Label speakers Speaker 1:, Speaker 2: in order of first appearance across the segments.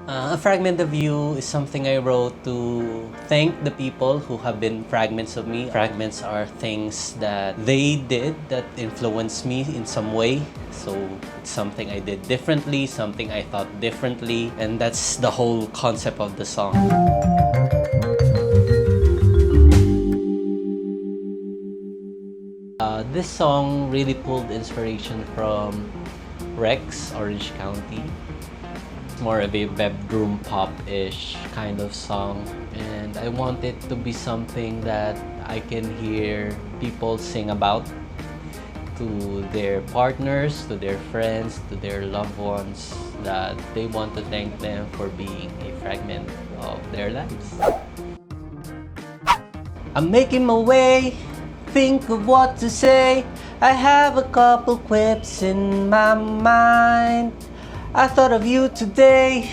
Speaker 1: A Fragment of You is something I wrote to thank the people who have been fragments of me. Fragments are things that they did that influenced me in some way. So it's something I did differently, something I thought differently, and that's the whole concept of the song. This song really pulled inspiration from Rex, Orange County. It's more of a bedroom pop-ish kind of song, and I want it to be something that I can hear people sing about to their partners, to their friends, to their loved ones, that they want to thank them for being a fragment of their lives. I'm making my way, think of what to say. I have a couple quips in my mind. I thought of you today,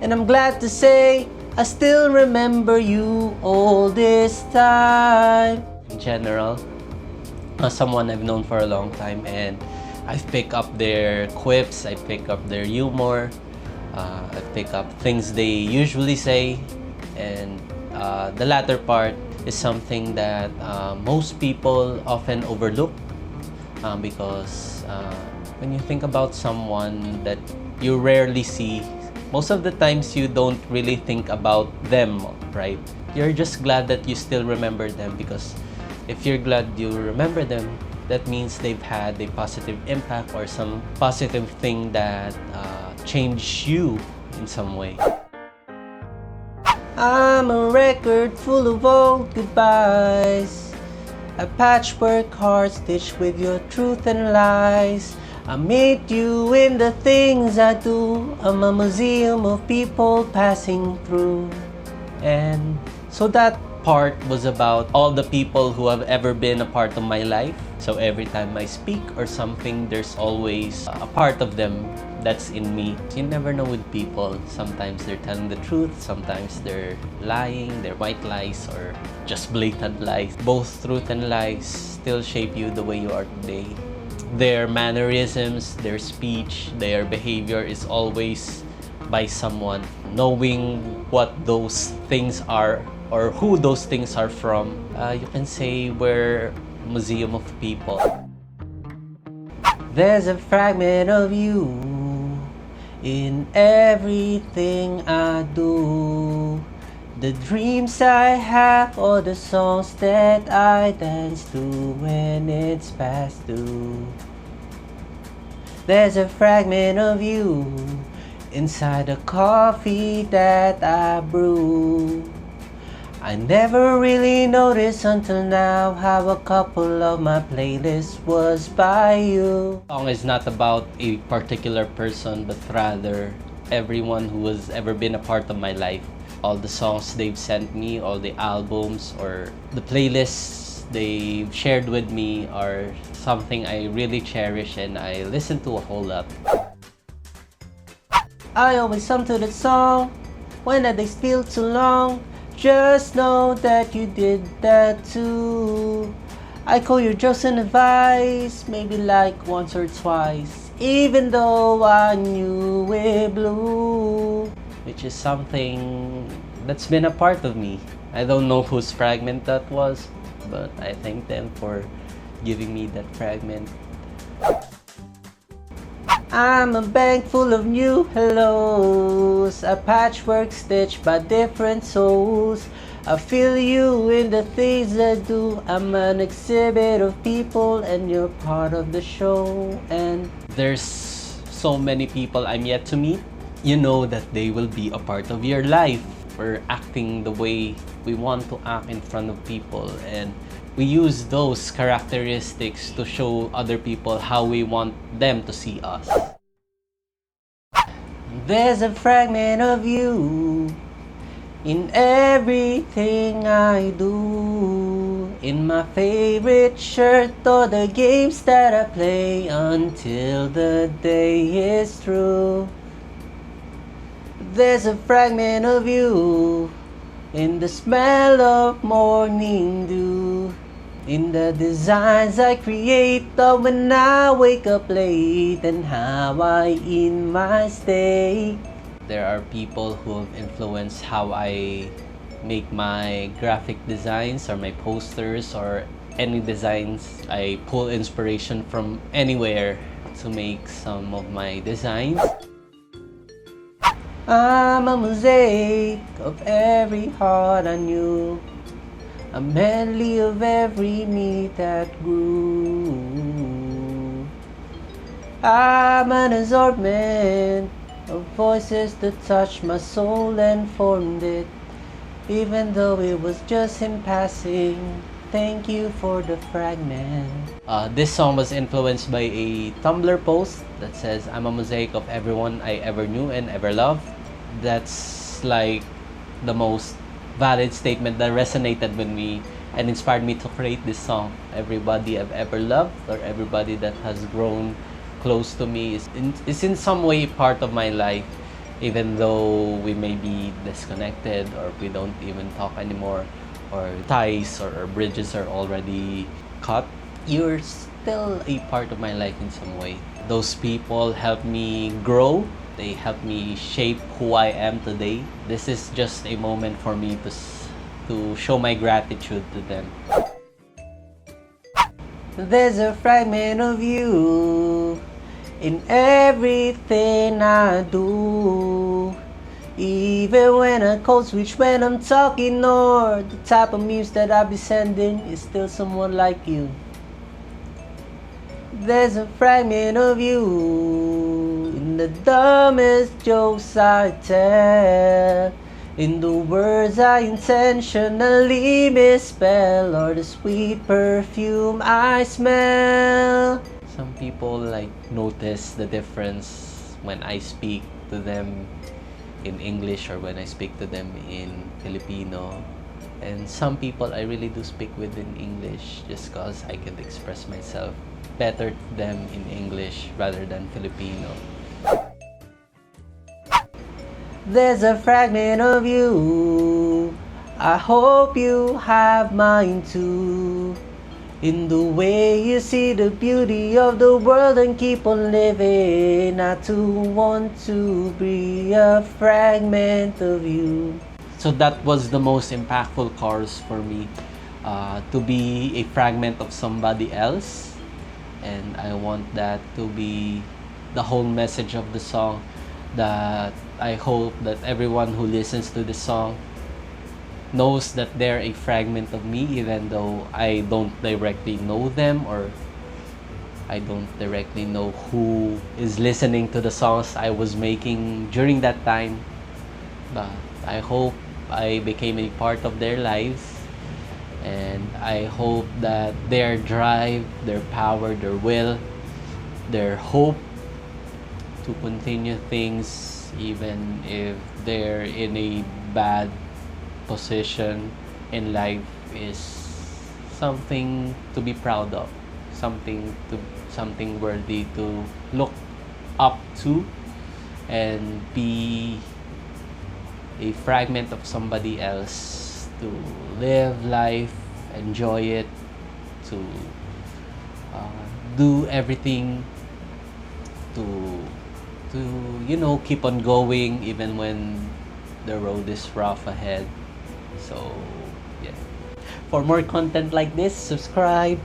Speaker 1: and I'm glad to say I still remember you all this time. In general, someone I've known for a long time, and I've picked up their quips, I pick up their humor, I pick up things they usually say, and the latter part is something that most people often overlook because when you think about someone that you rarely see, most of the times you don't really think about them, right? You're just glad that you still remember them, because if you're glad you remember them, that means they've had a positive impact or some positive thing that changed you in some way. I'm a record full of old goodbyes, a patchwork heart stitched with your truth and lies. I meet you in the things I do. I'm a museum of people passing through. And so that part was about all the people who have ever been a part of my life. So every time I speak or something, there's always a part of them that's in me. You never know with people. Sometimes they're telling the truth, sometimes they're lying, they're white lies or just blatant lies. Both truth and lies still shape you the way you are today. Their mannerisms, their speech, their behavior is always by someone. Knowing what those things are or who those things are from, you can say we're a museum of people. There's a fragment of you in everything I do. The dreams I have or the songs that I dance to when it's past due. There's a fragment of you inside the coffee that I brew. I never really noticed until now how a couple of my playlists was by you. The song is not about a particular person, but rather everyone who has ever been a part of my life. All the songs they've sent me, all the albums or the playlists they've shared with me are something I really cherish and I listen to a whole lot. I always come to the song when the days feel too long. Just know that you did that too. I call your jokes and advice, maybe like once or twice, even though I knew it blew. Which is something that's been a part of me. I don't know whose fragment that was, but I thank them for giving me that fragment. I'm a bank full of new hellos, a patchwork stitched by different souls. I feel you in the things I do. I'm an exhibit of people and you're part of the show. And there's so many people I'm yet to meet. You know that they will be a part of your life. We're acting the way we want to act in front of people, and we use those characteristics to show other people how we want them to see us. There's a fragment of you in everything I do, in my favorite shirt or the games that I play until the day is through. There's a fragment of you in the smell of morning dew, in the designs I create of when I wake up late and how I eat my steak. There are people who have influenced how I make my graphic designs or my posters or any designs. I pull inspiration from anywhere to make some of my designs. I'm a mosaic of every heart I knew, a medley of every need that grew. I'm an assortment of voices that touched my soul and formed it, even though it was just in passing. Thank you for the fragment. This song was influenced by a Tumblr post that says, I'm a mosaic of everyone I ever knew and ever loved. That's like the most valid statement that resonated with me and inspired me to create this song. Everybody I've ever loved, or everybody that has grown close to me, is in some way part of my life, even though we may be disconnected or we don't even talk anymore, or ties or bridges are already cut. You're still a part of my life in some way. Those people help me grow. They help me shape who I am today. This is just a moment for me to show my gratitude to them. There's a fragment of you in everything I do. Even when I code switch when I'm talking, or the type of memes that I be sending is still someone like you. There's a fragment of you in the dumbest jokes I tell, in the words I intentionally misspell, or the sweet perfume I smell. Some people like notice the difference when I speak to them in English or when I speak to them in Filipino. And some people I really do speak with in English just cause I can express myself better to them in English rather than Filipino. There's a fragment of you, I hope you have mine too, in the way you see the beauty of the world and keep on living. I too want to be a fragment of you. So that was the most impactful chorus for me, to be a fragment of somebody else. And I want that to be the whole message of the song, that I hope that everyone who listens to the song knows that they're a fragment of me, even though I don't directly know them, or I don't directly know who is listening to the songs I was making during that time. But I hope I became a part of their lives, and I hope that their drive, their power, their will, their hope to continue things even if they're in a bad position in life is something to be proud of, something worthy to look up to, and be a fragment of somebody else, to live life, enjoy it, to do everything to keep on going even when the road is rough ahead. So yeah, for more content like this, subscribe.